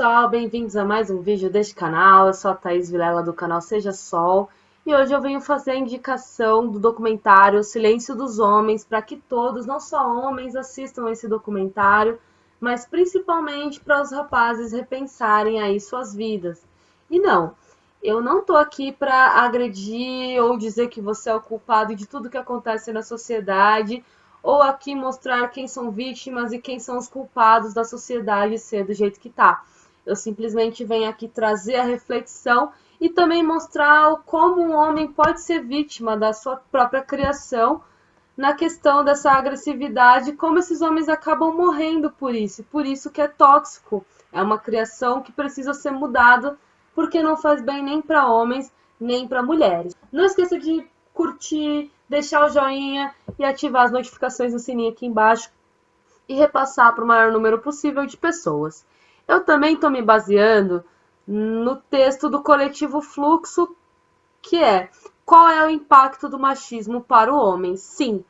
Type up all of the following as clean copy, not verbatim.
pessoal, bem-vindos a mais um vídeo deste canal. Eu sou a Thaís Vilela do canal Seja Sol e hoje eu venho fazer a indicação do documentário Silêncio dos Homens para que todos, não só homens, assistam esse documentário, mas principalmente para os rapazes repensarem aí suas vidas. E não, eu não tô aqui para agredir ou dizer que você é o culpado de tudo que acontece na sociedade, ou aqui mostrar quem são vítimas e quem são os culpados da sociedade ser do jeito que tá. Eu simplesmente venho aqui trazer a reflexão e também mostrar como um homem pode ser vítima da sua própria criação na questão dessa agressividade, como esses homens acabam morrendo por isso que é tóxico. É uma criação que precisa ser mudada, porque não faz bem nem para homens, nem para mulheres. Não esqueça de curtir, deixar o joinha e ativar as notificações no sininho aqui embaixo e repassar para o maior número possível de pessoas. Eu também estou me baseando no texto do coletivo Fluxo, que é: qual é o impacto do machismo para o homem? Sim,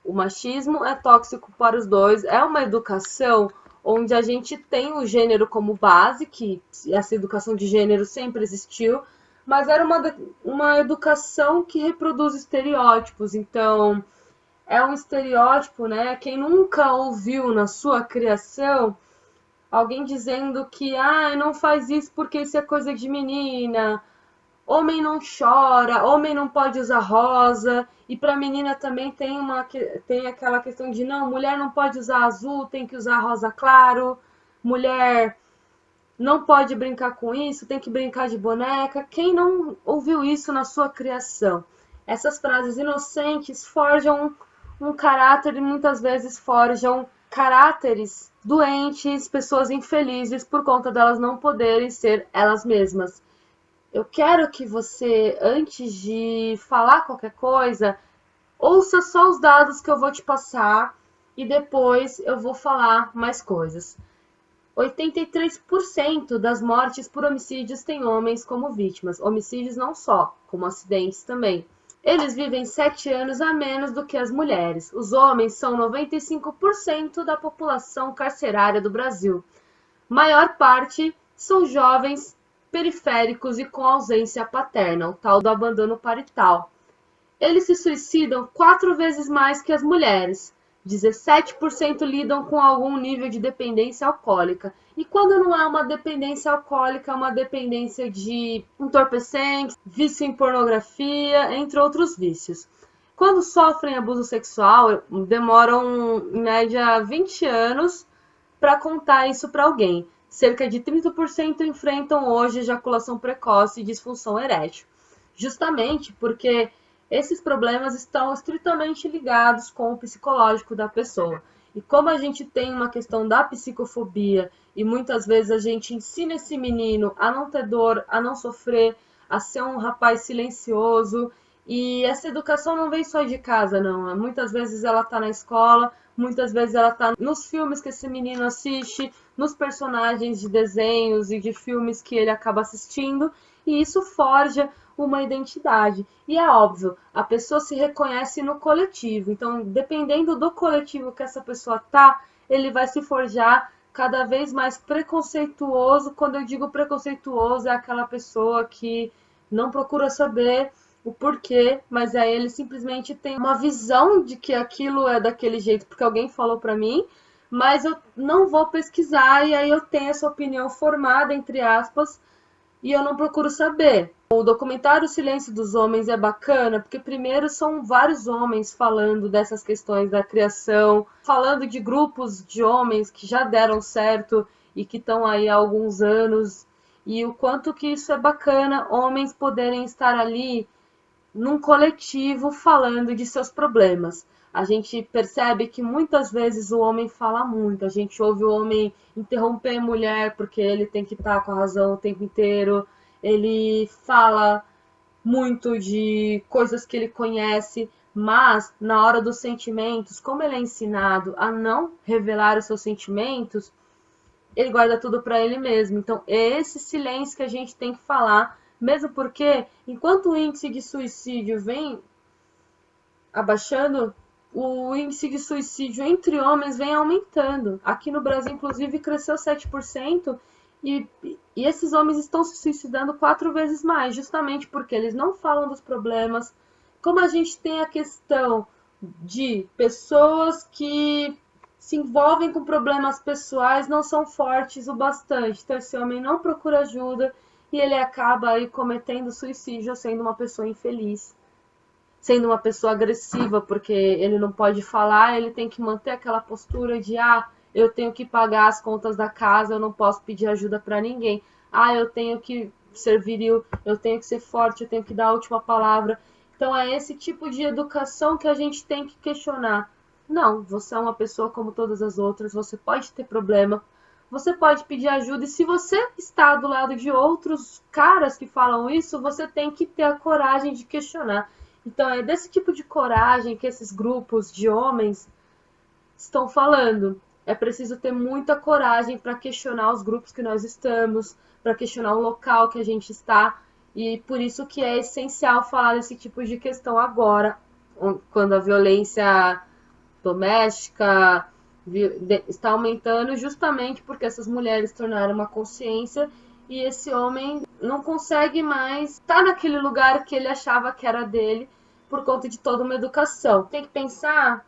o machismo é tóxico para os dois, é uma educação onde a gente tem o gênero como base, que essa educação de gênero sempre existiu, mas era uma educação que reproduz estereótipos. Então, é um estereótipo, né? Quem nunca ouviu na sua criação alguém dizendo que não faz isso porque isso é coisa de menina, homem não chora, homem não pode usar rosa, e para menina também tem aquela questão de não, mulher não pode usar azul, tem que usar rosa claro, mulher não pode brincar com isso, tem que brincar de boneca. Quem não ouviu isso na sua criação? Essas frases inocentes forjam um caráter e muitas vezes forjam caráteres doentes, pessoas infelizes por conta delas não poderem ser elas mesmas. Eu quero que você, antes de falar qualquer coisa, ouça só os dados que eu vou te passar e depois eu vou falar mais coisas. 83% das mortes por homicídios têm homens como vítimas. Homicídios não só, como acidentes também. Eles vivem 7 anos a menos do que as mulheres. Os homens são 95% da população carcerária do Brasil. Maior parte são jovens periféricos e com ausência paterna, o tal do abandono parental. Eles se suicidam 4 vezes mais que as mulheres. 17% lidam com algum nível de dependência alcoólica. E quando não é uma dependência alcoólica, é uma dependência de entorpecentes, vício em pornografia, entre outros vícios. Quando sofrem abuso sexual, demoram em média 20 anos para contar isso para alguém. Cerca de 30% enfrentam hoje ejaculação precoce e disfunção erétil. Justamente porque esses problemas estão estritamente ligados com o psicológico da pessoa. E como a gente tem uma questão da psicofobia e muitas vezes a gente ensina esse menino a não ter dor, a não sofrer, a ser um rapaz silencioso, e essa educação não vem só de casa, não. Muitas vezes ela está na escola, muitas vezes ela está nos filmes que esse menino assiste, nos personagens de desenhos e de filmes que ele acaba assistindo, e isso forja uma identidade. E é óbvio, a pessoa se reconhece no coletivo. Então, dependendo do coletivo que essa pessoa tá, ele vai se forjar cada vez mais preconceituoso. Quando eu digo preconceituoso, é aquela pessoa que não procura saber o porquê, mas aí ele simplesmente tem uma visão de que aquilo é daquele jeito porque alguém falou para mim, mas eu não vou pesquisar e aí eu tenho essa opinião formada, entre aspas, e eu não procuro saber. O documentário Silêncio dos Homens é bacana porque primeiro são vários homens falando dessas questões da criação, falando de grupos de homens que já deram certo e que estão aí há alguns anos, e o quanto que isso é bacana, homens poderem estar ali num coletivo falando de seus problemas. A gente percebe que muitas vezes o homem fala muito, a gente ouve o homem interromper a mulher porque ele tem que estar com a razão o tempo inteiro, ele fala muito de coisas que ele conhece, mas na hora dos sentimentos, como ele é ensinado a não revelar os seus sentimentos, ele guarda tudo para ele mesmo. Então, é esse silêncio que a gente tem que falar, mesmo porque, enquanto o índice de suicídio vem abaixando, o índice de suicídio entre homens vem aumentando. Aqui no Brasil, inclusive, cresceu 7%, E, e esses homens estão se suicidando 4 vezes mais, justamente porque eles não falam dos problemas. Como a gente tem a questão de pessoas que se envolvem com problemas pessoais, não são fortes o bastante. Então esse homem não procura ajuda e ele acaba aí cometendo suicídio, sendo uma pessoa infeliz, sendo uma pessoa agressiva, porque ele não pode falar, ele tem que manter aquela postura de eu tenho que pagar as contas da casa, eu não posso pedir ajuda para ninguém. Eu tenho que ser viril, eu tenho que ser forte, eu tenho que dar a última palavra. Então é esse tipo de educação que a gente tem que questionar. Não, você é uma pessoa como todas as outras, você pode ter problema, você pode pedir ajuda, e se você está do lado de outros caras que falam isso, você tem que ter a coragem de questionar. Então é desse tipo de coragem que esses grupos de homens estão falando. É preciso ter muita coragem para questionar os grupos que nós estamos, para questionar o local que a gente está, e por isso que é essencial falar desse tipo de questão agora, quando a violência doméstica está aumentando, justamente porque essas mulheres tornaram uma consciência e esse homem não consegue mais estar naquele lugar que ele achava que era dele por conta de toda uma educação. Tem que pensar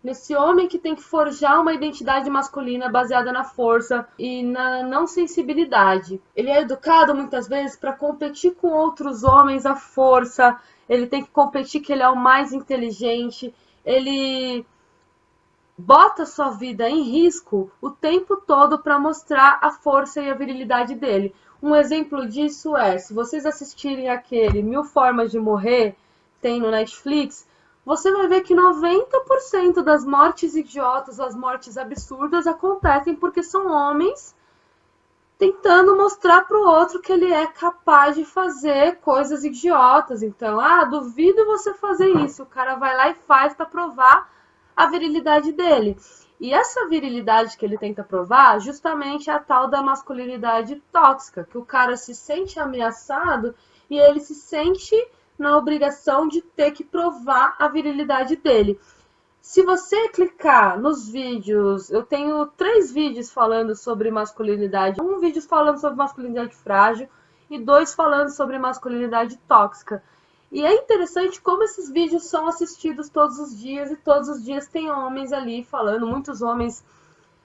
nesse homem que tem que forjar uma identidade masculina baseada na força e na não sensibilidade. Ele é educado muitas vezes para competir com outros homens à força, ele tem que competir que ele é o mais inteligente, ele bota sua vida em risco o tempo todo para mostrar a força e a virilidade dele. Um exemplo disso é, se vocês assistirem aquele 1000 Formas de Morrer, tem no Netflix, você vai ver que 90% das mortes idiotas, as mortes absurdas, acontecem porque são homens tentando mostrar para o outro que ele é capaz de fazer coisas idiotas. Então, duvido você fazer isso. O cara vai lá e faz para provar a virilidade dele. E essa virilidade que ele tenta provar, justamente é a tal da masculinidade tóxica, que o cara se sente ameaçado e ele se sente na obrigação de ter que provar a virilidade dele. Se você clicar nos vídeos, eu tenho 3 vídeos falando sobre masculinidade. Um vídeo falando sobre masculinidade frágil e 2 falando sobre masculinidade tóxica. E é interessante como esses vídeos são assistidos todos os dias e todos os dias tem homens ali falando, muitos homens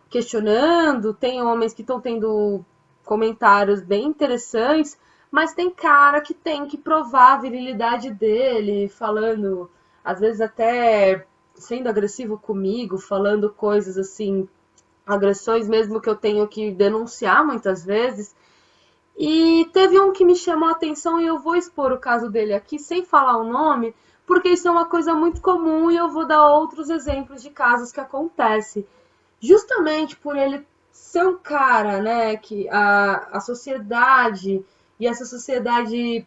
questionando, tem homens que estão tendo comentários bem interessantes, mas tem cara que tem que provar a virilidade dele, falando, às vezes até sendo agressivo comigo, falando coisas assim, agressões mesmo que eu tenho que denunciar muitas vezes. E teve um que me chamou a atenção e eu vou expor o caso dele aqui sem falar o nome, porque isso é uma coisa muito comum e eu vou dar outros exemplos de casos que acontecem. Justamente por ele ser um cara, né, que a sociedade, e essa sociedade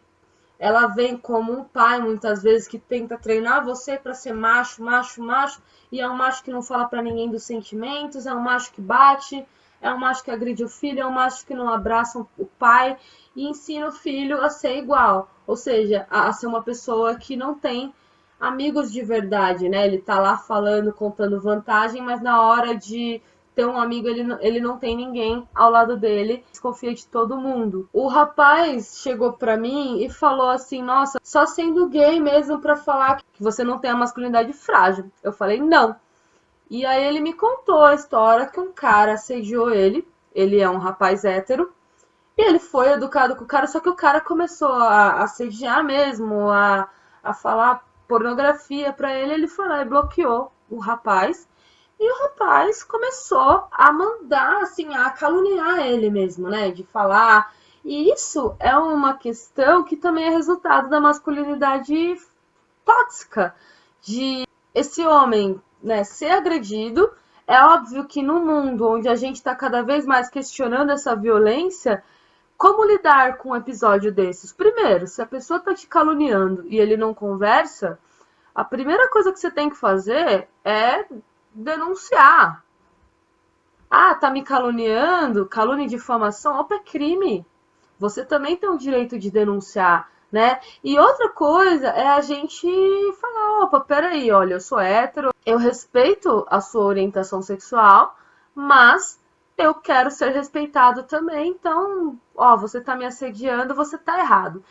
ela vem como um pai, muitas vezes, que tenta treinar você para ser macho, macho, macho, e é um macho que não fala para ninguém dos sentimentos, é um macho que bate, é um macho que agride o filho, é um macho que não abraça o pai e ensina o filho a ser igual, ou seja, a ser uma pessoa que não tem amigos de verdade, né? Ele tá lá falando, contando vantagem, mas na hora de ter um amigo, ele não tem ninguém ao lado dele, desconfia de todo mundo. O rapaz chegou pra mim e falou assim, nossa, só sendo gay mesmo pra falar que você não tem a masculinidade frágil. Eu falei, não. E aí ele me contou a história que um cara assediou ele é um rapaz hétero, e ele foi educado com o cara, só que o cara começou a assediar mesmo, a falar pornografia pra ele, ele foi lá e bloqueou o rapaz. E o rapaz começou a mandar, assim, a caluniar ele mesmo, né? De falar. E isso é uma questão que também é resultado da masculinidade tóxica. De esse homem, né, ser agredido. É óbvio que no mundo onde a gente está cada vez mais questionando essa violência, como lidar com um episódio desses? Primeiro, se a pessoa está te caluniando e ele não conversa, a primeira coisa que você tem que fazer é denunciar. Tá me caluniando, calúnia e difamação, opa, é crime. Você também tem o direito de denunciar, né? E outra coisa é a gente falar, opa, peraí, olha, eu sou hétero, eu respeito a sua orientação sexual, mas eu quero ser respeitado também, então, ó, você tá me assediando, você tá errado.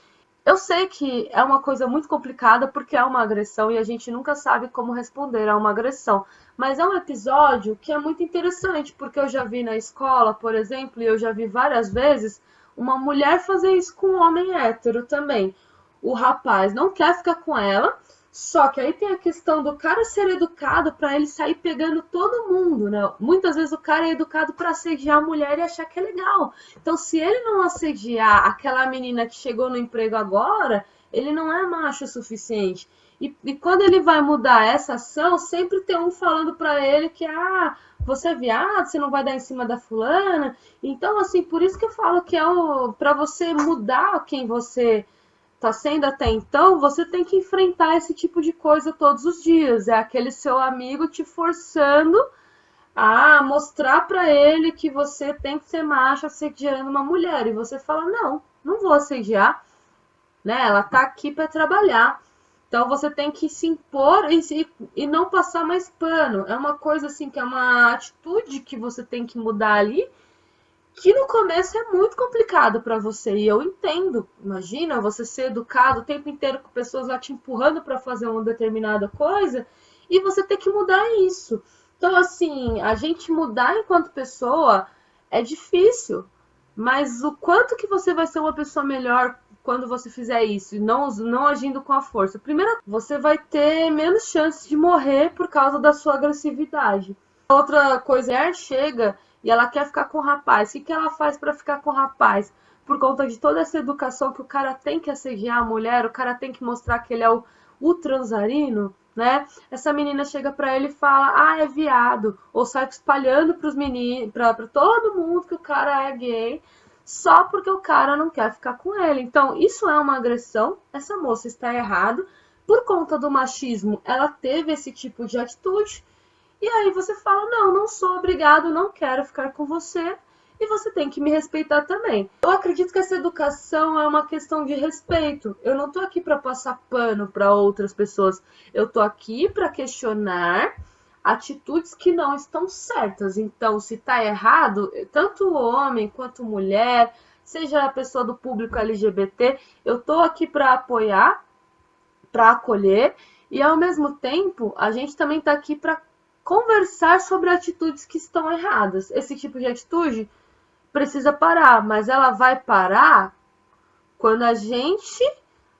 Eu sei que é uma coisa muito complicada porque é uma agressão e a gente nunca sabe como responder a uma agressão. Mas é um episódio que é muito interessante, porque eu já vi na escola, por exemplo, e eu já vi várias vezes, uma mulher fazer isso com um homem hétero também. O rapaz não quer ficar com ela, só que aí tem a questão do cara ser educado para ele sair pegando todo mundo, né? Muitas vezes o cara é educado para assediar a mulher e achar que é legal. Então, se ele não assediar aquela menina que chegou no emprego agora, ele não é macho o suficiente. E quando ele vai mudar essa ação, sempre tem um falando para ele que, você é viado, você não vai dar em cima da fulana. Então, assim, por isso que eu falo que para você mudar quem você tá sendo até então, você tem que enfrentar esse tipo de coisa todos os dias. É aquele seu amigo te forçando a mostrar para ele que você tem que ser macho assediando uma mulher. E você fala, não, não vou assediar, né? Ela tá aqui para trabalhar. Então você tem que se impor e não passar mais pano. É uma coisa assim, que é uma atitude que você tem que mudar ali, que no começo é muito complicado para você, e eu entendo. Imagina você ser educado o tempo inteiro com pessoas lá te empurrando para fazer uma determinada coisa e você ter que mudar isso. Então, assim, a gente mudar enquanto pessoa é difícil, mas o quanto que você vai ser uma pessoa melhor quando você fizer isso, e não agindo com a força? Primeiro, você vai ter menos chances de morrer por causa da sua agressividade. Outra coisa, a mulher chega e ela quer ficar com o rapaz. O que ela faz para ficar com o rapaz? Por conta de toda essa educação que o cara tem que assediar a mulher, o cara tem que mostrar que ele é o transarino, né? Essa menina chega para ele e fala, é viado, ou sai espalhando para os meninos, para todo mundo que o cara é gay, só porque o cara não quer ficar com ele. Então, isso é uma agressão. Essa moça está errada. Por conta do machismo, ela teve esse tipo de atitude. E aí você fala, não, não sou obrigado, não quero ficar com você e você tem que me respeitar também. Eu acredito que essa educação é uma questão de respeito. Eu não tô aqui para passar pano para outras pessoas. Eu tô aqui para questionar atitudes que não estão certas. Então, se tá errado, tanto o homem quanto mulher, seja a pessoa do público LGBT, eu tô aqui para apoiar, para acolher e ao mesmo tempo a gente também tá aqui para conversar sobre atitudes que estão erradas. Esse tipo de atitude precisa parar, mas ela vai parar quando a gente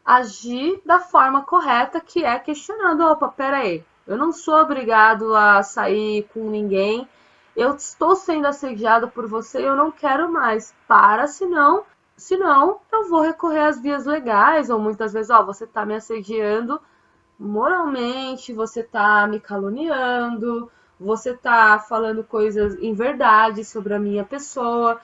agir da forma correta, que é questionando, opa, peraí, eu não sou obrigado a sair com ninguém, eu estou sendo assediado por você e eu não quero mais. Para, senão eu vou recorrer às vias legais, ou muitas vezes, você está me assediando moralmente, você tá me caluniando, você tá falando coisas em verdade sobre a minha pessoa.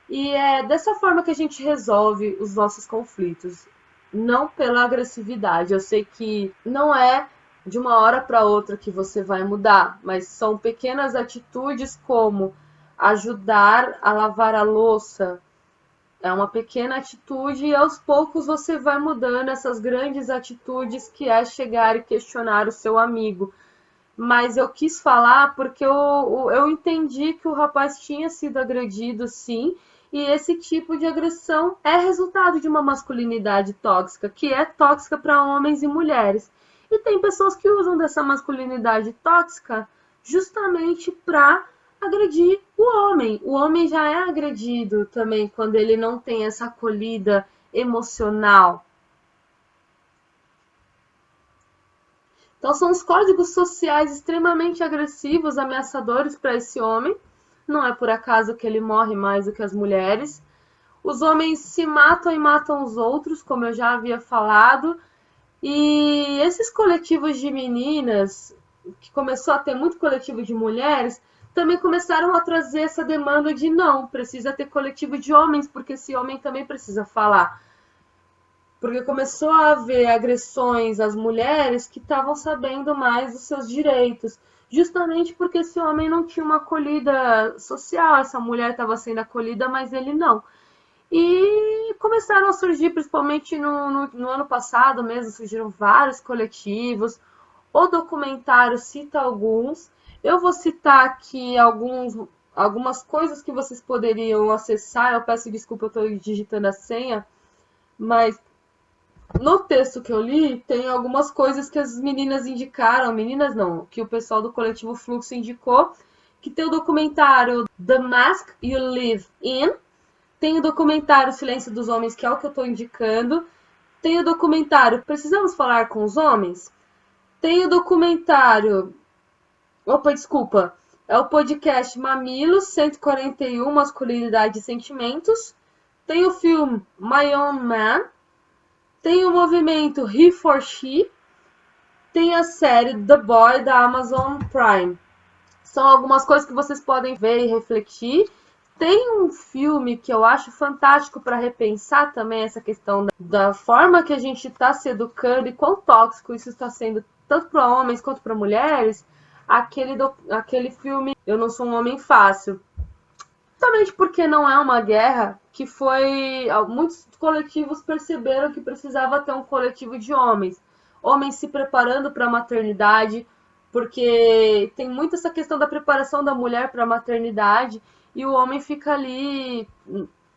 E é dessa forma que a gente resolve os nossos conflitos, não pela agressividade. Eu sei que não é de uma hora para outra que você vai mudar, mas são pequenas atitudes como ajudar a lavar a louça. É uma pequena atitude e aos poucos você vai mudando essas grandes atitudes, que é chegar e questionar o seu amigo. Mas eu quis falar porque eu entendi que o rapaz tinha sido agredido, sim, e esse tipo de agressão é resultado de uma masculinidade tóxica, que é tóxica para homens e mulheres. E tem pessoas que usam dessa masculinidade tóxica justamente para agredir o homem. O homem já é agredido também quando ele não tem essa acolhida emocional. Então são os códigos sociais extremamente agressivos, ameaçadores para esse homem. Não é por acaso que ele morre mais do que as mulheres. Os homens se matam e matam os outros, como eu já havia falado. E esses coletivos de meninas, que começou a ter muito coletivo de mulheres, também começaram a trazer essa demanda de não, precisa ter coletivo de homens, porque esse homem também precisa falar. Porque começou a haver agressões às mulheres que estavam sabendo mais dos seus direitos, justamente porque esse homem não tinha uma acolhida social, essa mulher estava sendo acolhida, mas ele não. E começaram a surgir, principalmente no ano passado mesmo, surgiram vários coletivos. O documentário cita alguns. Eu vou citar aqui alguns algumas coisas que vocês poderiam acessar. Eu peço desculpa, eu estou digitando a senha, mas no texto que eu li, tem algumas coisas que as meninas indicaram, meninas não, que o pessoal do coletivo Fluxo indicou, que tem o documentário The Mask You Live In, tem o documentário Silêncio dos Homens, que é o que eu estou indicando, tem o documentário Precisamos Falar com os Homens, tem o documentário... Opa, desculpa. É o podcast Mamilos 141, Masculinidade e Sentimentos. Tem o filme My Own Man. Tem o movimento He for She. Tem a série The Boy da Amazon Prime. São algumas coisas que vocês podem ver e refletir. Tem um filme que eu acho fantástico para repensar também essa questão da forma que a gente está se educando e quão tóxico isso está sendo tanto para homens quanto para mulheres. Aquele filme Eu Não Sou um Homem Fácil. Justamente porque não é uma guerra que foi... Muitos coletivos perceberam que precisava ter um coletivo de homens. Homens se preparando para a maternidade, porque tem muito essa questão da preparação da mulher para a maternidade e o homem fica ali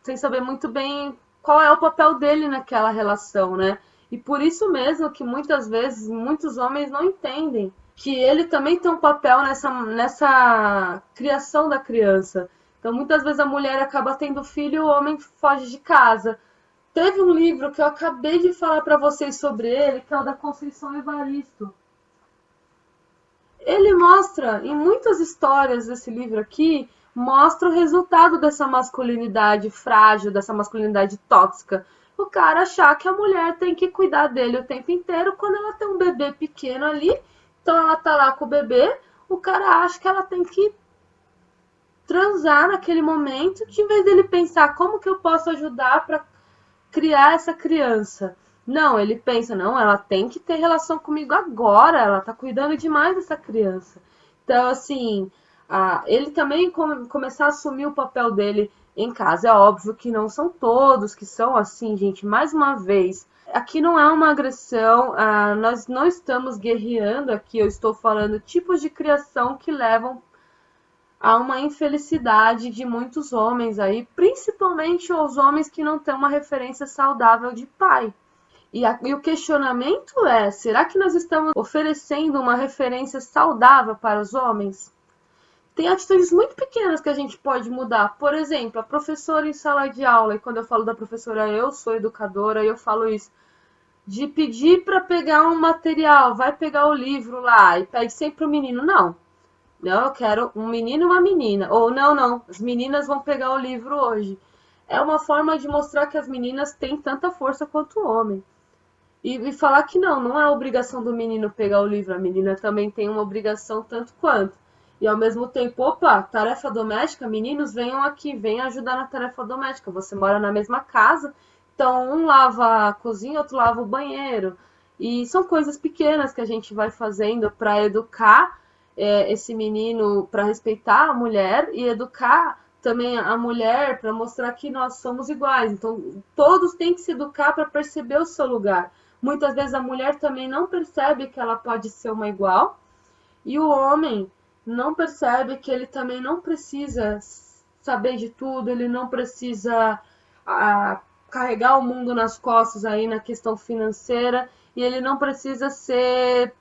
sem saber muito bem qual é o papel dele naquela relação, né? E por isso mesmo que muitas vezes muitos homens não entendem que ele também tem um papel nessa criação da criança. Então, muitas vezes a mulher acaba tendo filho e o homem foge de casa. Teve um livro que eu acabei de falar para vocês sobre ele, que é o da Conceição Evaristo. Ele mostra, em muitas histórias desse livro aqui, mostra o resultado dessa masculinidade frágil, dessa masculinidade tóxica. O cara achar que a mulher tem que cuidar dele o tempo inteiro quando ela tem um bebê pequeno ali. Então ela tá lá com o bebê, o cara acha que ela tem que transar naquele momento, que em vez dele pensar como que eu posso ajudar para criar essa criança. Não, ele pensa, não, ela tem que ter relação comigo agora, ela tá cuidando demais dessa criança. Então, assim, ele também começar a assumir o papel dele em casa. É óbvio que não são todos que são assim, gente. Mais uma vez, aqui não é uma agressão, nós não estamos guerreando aqui, eu estou falando tipos de criação que levam a uma infelicidade de muitos homens aí, principalmente os homens que não têm uma referência saudável de pai. E o questionamento é, será que nós estamos oferecendo uma referência saudável para os homens? Tem atitudes muito pequenas que a gente pode mudar. Por exemplo, a professora em sala de aula, e quando eu falo da professora, eu sou educadora, e eu falo isso, de pedir para pegar um material, vai pegar o livro lá, e pede sempre o menino, não, eu quero um menino e uma menina, ou não, as meninas vão pegar o livro hoje. É uma forma de mostrar que as meninas têm tanta força quanto o homem. E falar que não é obrigação do menino pegar o livro, a menina também tem uma obrigação tanto quanto. E ao mesmo tempo, opa, tarefa doméstica, meninos, venham aqui, venham ajudar na tarefa doméstica. Você mora na mesma casa, então um lava a cozinha, outro lava o banheiro. E são coisas pequenas que a gente vai fazendo para educar esse menino, para respeitar a mulher e educar também a mulher para mostrar que nós somos iguais. Então, todos têm que se educar para perceber o seu lugar. Muitas vezes a mulher também não percebe que ela pode ser uma igual e o homem não percebe que ele também não precisa saber de tudo, ele não precisa carregar o mundo nas costas aí na questão financeira e ele não precisa ser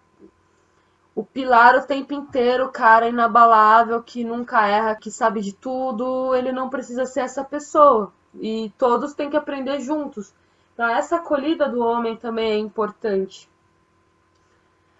o pilar o tempo inteiro, o cara inabalável, que nunca erra, que sabe de tudo, ele não precisa ser essa pessoa. E todos têm que aprender juntos. Então, essa acolhida do homem também é importante.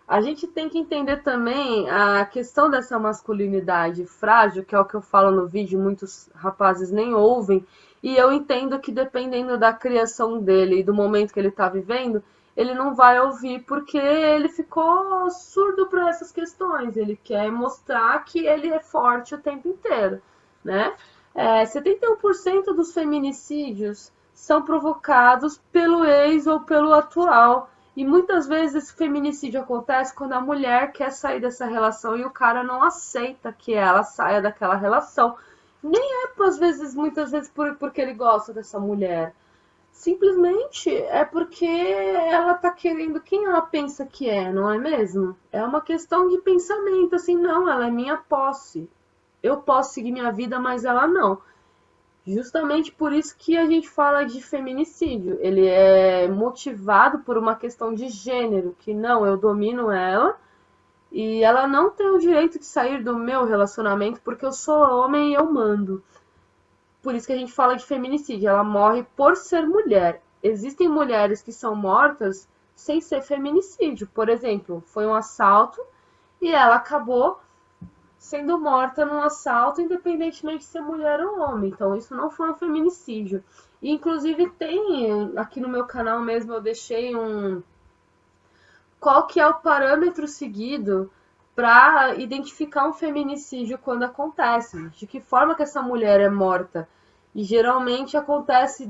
A gente tem que entender também a questão dessa masculinidade frágil, que é o que eu falo no vídeo, muitos rapazes nem ouvem, e eu entendo que dependendo da criação dele e do momento que ele está vivendo, ele não vai ouvir porque ele ficou surdo para essas questões, ele quer mostrar que ele é forte o tempo inteiro, né? 71% dos feminicídios são provocados pelo ex ou pelo atual. E muitas vezes esse feminicídio acontece quando a mulher quer sair dessa relação e o cara não aceita que ela saia daquela relação. Nem é, às vezes, muitas vezes, porque ele gosta dessa mulher. Simplesmente é porque ela tá querendo quem ela pensa que é, não é mesmo? É uma questão de pensamento, assim, não, ela é minha posse. eu posso seguir minha vida, mas ela não. Justamente por isso que a gente fala de feminicídio. Ele é motivado por uma questão de gênero, que não, eu domino ela e ela não tem o direito de sair do meu relacionamento porque eu sou homem e eu mando. Por isso que a gente fala de feminicídio. Ela morre por ser mulher. Existem mulheres que são mortas sem ser feminicídio. Por exemplo, foi um assalto e ela acabou sendo morta num assalto, independentemente de ser mulher ou homem. Então, isso não foi um feminicídio. E, inclusive, tem aqui no meu canal mesmo, eu deixei qual que é o parâmetro seguido para identificar um feminicídio quando acontece. De que forma que essa mulher é morta. E geralmente acontece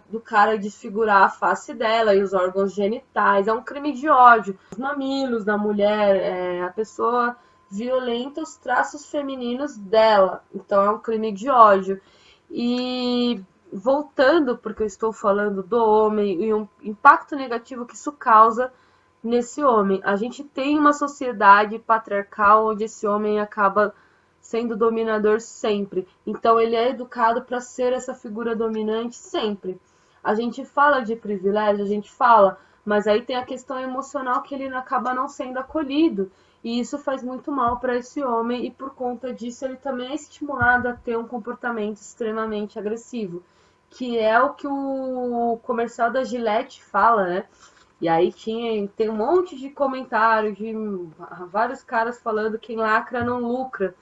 do cara desfigurar a face dela e os órgãos genitais. É um crime de ódio. Os mamilos da mulher, a pessoa violenta os traços femininos dela. Então é um crime de ódio. E voltando, porque eu estou falando do homem e um impacto negativo que isso causa nesse homem. A gente tem uma sociedade patriarcal onde esse homem acaba sendo dominador sempre. Então ele é educado para ser essa figura dominante sempre. A gente fala de privilégio, a gente fala, mas aí tem a questão emocional que ele acaba não sendo acolhido. E isso faz muito mal para esse homem e por conta disso ele também é estimulado a ter um comportamento extremamente agressivo, que é o que o comercial da Gillette fala, né? E aí tem um monte de comentários de vários caras falando que quem lacra não lucra.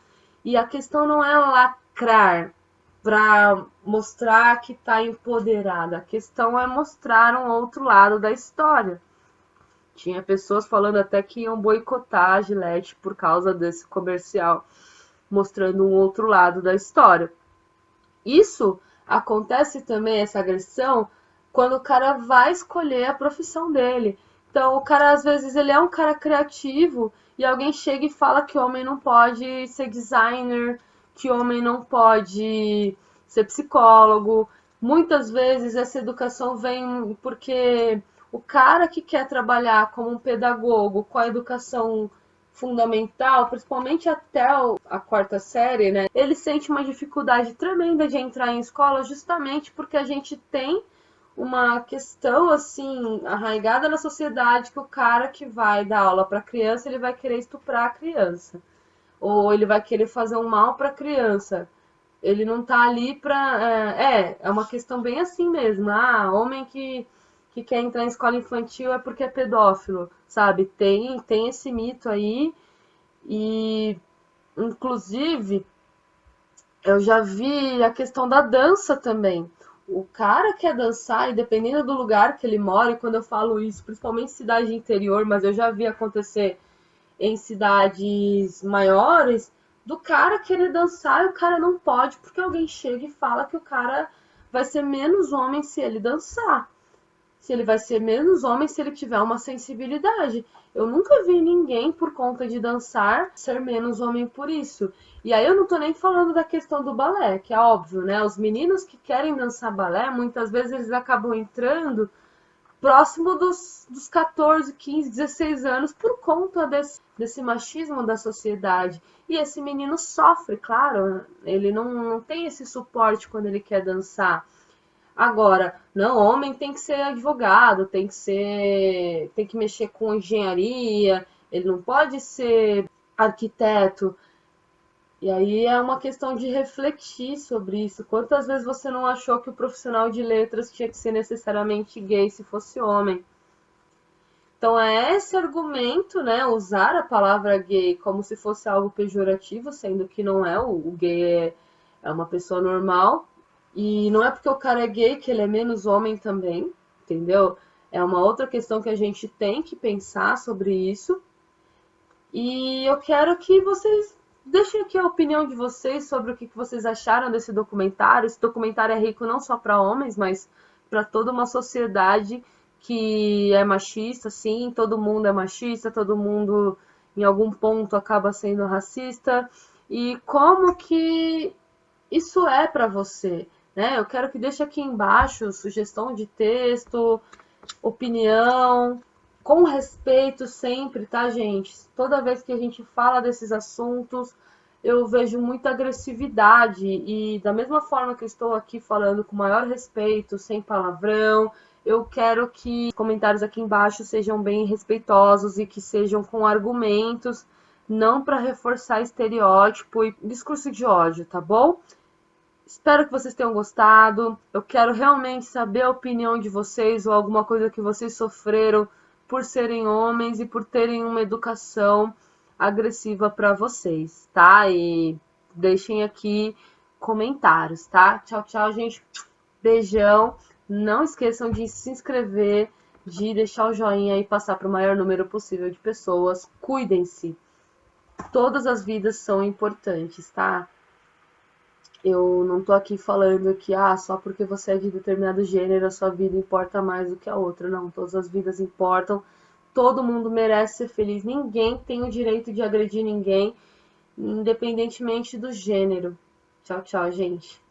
E a questão não é lacrar para mostrar que está empoderada. A questão é mostrar um outro lado da história. Tinha pessoas falando até que iam boicotar a Gillette por causa desse comercial, mostrando um outro lado da história. Isso acontece também, essa agressão, quando o cara vai escolher a profissão dele. Então, o cara, às vezes, ele é um cara criativo e alguém chega e fala que homem não pode ser designer, que homem não pode ser psicólogo. Muitas vezes essa educação vem porque o cara que quer trabalhar como um pedagogo com a educação fundamental, principalmente até a quarta série, né? Ele sente uma dificuldade tremenda de entrar em escola justamente porque a gente tem uma questão assim arraigada na sociedade que o cara que vai dar aula para criança, ele vai querer estuprar a criança, ou ele vai querer fazer um mal para a criança. Ele não tá ali para é uma questão bem assim mesmo. Ah, homem que quer entrar em escola infantil é porque é pedófilo, sabe? Tem esse mito aí e, inclusive, eu já vi a questão da dança também. O cara quer dançar, e dependendo do lugar que ele mora, e quando eu falo isso, principalmente em cidade interior, mas eu já vi acontecer em cidades maiores, do cara querer dançar e o cara não pode, porque alguém chega e fala que o cara vai ser menos homem se ele dançar. Se ele vai ser menos homem se ele tiver uma sensibilidade. Eu nunca vi ninguém, por conta de dançar, ser menos homem por isso. E aí eu não tô nem falando da questão do balé, que é óbvio, né? Os meninos que querem dançar balé, muitas vezes eles acabam entrando próximo dos 14, 15, 16 anos por conta desse machismo da sociedade. E esse menino sofre, claro, ele não tem esse suporte quando ele quer dançar. Agora, não, homem tem que ser advogado, tem que mexer com engenharia, ele não pode ser arquiteto. E aí é uma questão de refletir sobre isso. Quantas vezes você não achou que o profissional de letras tinha que ser necessariamente gay se fosse homem? Então é esse argumento, né, usar a palavra gay como se fosse algo pejorativo, sendo que não é, o gay é uma pessoa normal, e não é porque o cara é gay que ele é menos homem também, entendeu? É uma outra questão que a gente tem que pensar sobre isso. E eu quero que vocês deixem aqui a opinião de vocês sobre o que vocês acharam desse documentário. Esse documentário é rico não só para homens, mas para toda uma sociedade que é machista, sim, todo mundo é machista, todo mundo em algum ponto acaba sendo racista. E como que isso é para você, né? Eu quero que deixe aqui embaixo sugestão de texto, opinião, com respeito sempre, tá, gente? Toda vez que a gente fala desses assuntos, eu vejo muita agressividade e da mesma forma que eu estou aqui falando com maior respeito, sem palavrão, eu quero que os comentários aqui embaixo sejam bem respeitosos e que sejam com argumentos, não para reforçar estereótipo e discurso de ódio, tá bom? Espero que vocês tenham gostado. Eu quero realmente saber a opinião de vocês ou alguma coisa que vocês sofreram por serem homens e por terem uma educação agressiva para vocês, tá? E deixem aqui comentários, tá? Tchau, tchau, gente. Beijão. Não esqueçam de se inscrever, de deixar o joinha e passar para o maior número possível de pessoas. Cuidem-se. Todas as vidas são importantes, tá? Eu não tô aqui falando que só porque você é de determinado gênero a sua vida importa mais do que a outra. Não, todas as vidas importam. Todo mundo merece ser feliz. Ninguém tem o direito de agredir ninguém, independentemente do gênero. Tchau, tchau, gente.